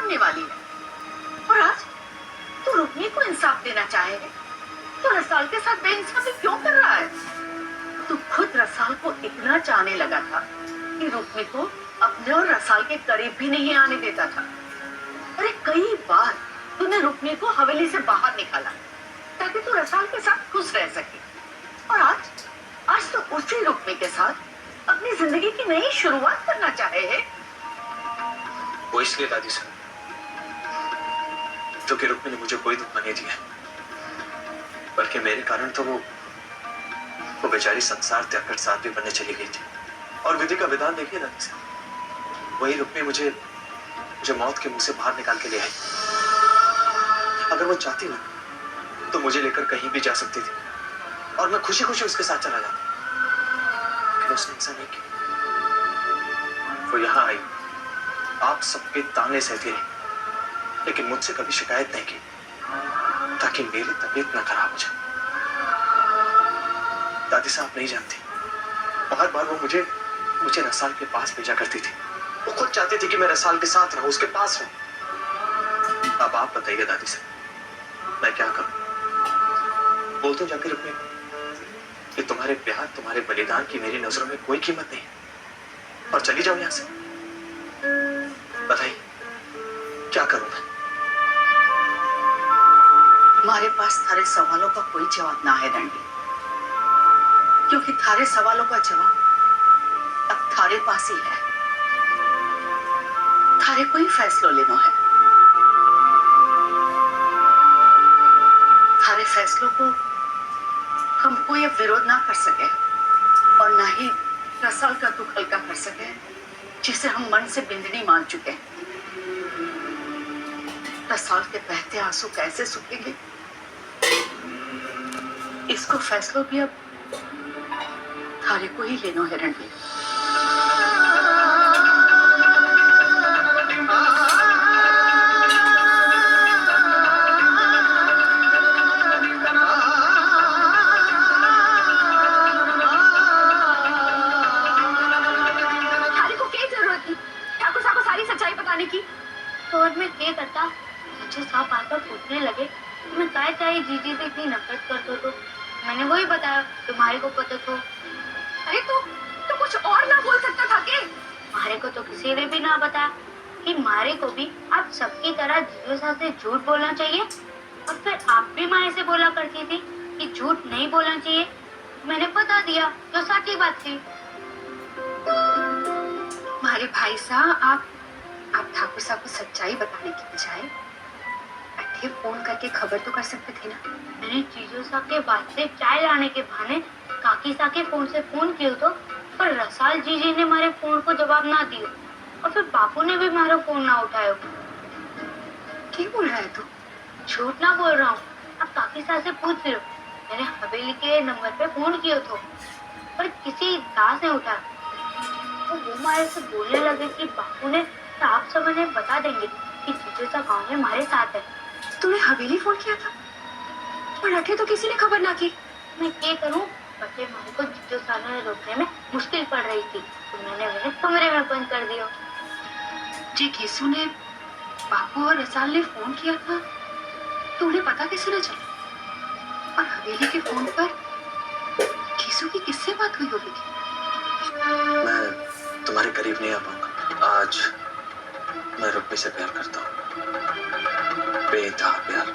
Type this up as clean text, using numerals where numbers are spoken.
बनने वाली है। और आज तू रुक्मी को इंसाफ देना चाहे है, तो रसाल के साथ बेइंसाफी क्यों कर रहा है? तू खुद रसाल को इतना चाहने लगा था कि रुक्मी को अपने और रसाल के करीब भी नहीं आने देता था। अरे कई बार तूने रुक्मी को हवेली से बाहर निकाला ताकि तू रसाल के साथ खुश रह सके, और आज तो उसी रुक्मी के साथ अपनी जिंदगी की नई शुरुआत करना चाहे है। वो इसलिए दादी साहब क्योंकि रुक्मी ने मुझे कोई दुख नहीं दिया, बल्कि मेरे कारण तो वो बेचारी संसार त्याग कर साध्वी बनने चली गई थी। और विधि का विधान देखिए दादी साहब, वही रुक्मी मुझे मौत के मुंह से बाहर निकाल के ले आई। अगर वो चाहती ना तो मुझे लेकर कहीं भी जा सकती थी और मैं खुशी खुशी उसके साथ चला जाता, लेकिन उसने ऐसा नहीं किया। वो यहाँ आई, आप सबके ताने सहती रही, लेकिन मुझसे कभी शिकायत नहीं की ताकि मेरी तबीयत ना खराब हो जाए। दादी साहब नहीं जानती, बार बार वो मुझे रसाल के पास भेजा करती थी। वो खुद चाहती थी कि मैं रसाल के साथ रहूं, उसके पास रहूं। अब आप बताइए दादी साहब, मैं क्या करूं? बोल तो जाकर रुकने कि तुम्हारे प्यार, तुम्हारे बलिदान की मेरी नजरों में कोई कीमत नहीं है, और चली जाओ यहां से। बताइए क्या करूं मैं? हमारे पास थारे सवालों का कोई जवाब ना है रंडी, क्योंकि थारे सवालों का जवाब अब थारे पास ही है। थारे कोई फैसलो लेना है। थारे फैसलों को हम कोई अब विरोध ना कर सके, और ना ही रसाल का दुख हल्का कर सके, जिसे हम मन से बिंदनी मान चुके हैं। रसाल के बहते आंसू कैसे सूखेंगे, इसको फैसला भी अब थारे को ही लेना है रणवीर। थारे को क्या जरूरत थी ठाकुर साहब को सारी सच्चाई बताने की? तो और मैं क्या करता? मुझे साहब बार बार पूछने लगे मैं काय चाहे जीजी से इतनी नफरत करता, तो मैंने वही बताया तुम्हारे को पता तो। अरे तो कुछ और ना बोल सकता था के? मारे को तो किसी ने भी ना बताया कि मारे को भी आप सबकी तरह जीजू साहब से झूठ बोलना चाहिए, और फिर आप भी माए से बोला करती थी कि झूठ नहीं बोलना चाहिए। मैंने बता दिया जो सच्ची बात थी। हमारे भाई साहब, आप ठाकुर साहब को सच्चाई बताने की बजाय अट्ठे फोन करके खबर तो कर सकते थे ना। मैंने जीजू साहब के बाद से चाय लाने के बहाने काकी साहब के फोन से फोन किया तो, पर रसाल जीजी ने हमारे फोन को जवाब ना दिया, और फिर बापू ने भी हमारा फोन ना उठाया। क्या बोल रहा है तू? झूठ ना बोल रहा हूँ, अब काकी साहब से पूछ लो। मैंने हवेली के नंबर पे फोन किया था, पर किसी दास ने उठाया, तो वो हमारे से बोलने लगे कि बापू ने साफ समझ बता देंगे कि जीजू साहब गाँव में हमारे साथ है। तूने हवेली फोन किया था, पर अठे तो किसी ने खबर ना की। मैं क्या करूँ, बच्चे मारे को जीजू साहब ने रोकने में मुश्किल पड़ रही थी, तो मैंने उन्हें कमरे में बंद कर दिया। जी केसू ने, बापू और रसाल ने फोन किया था, तो उन्हें पता कैसे न चला? और हवेली के फोन पर केसू की किससे बात हुई होगी? मैं तुम्हारे करीब नहीं आ पाऊंगा। आज मैं रुक्मी से प्यार करता हूँ, बेइंतहा प्यार।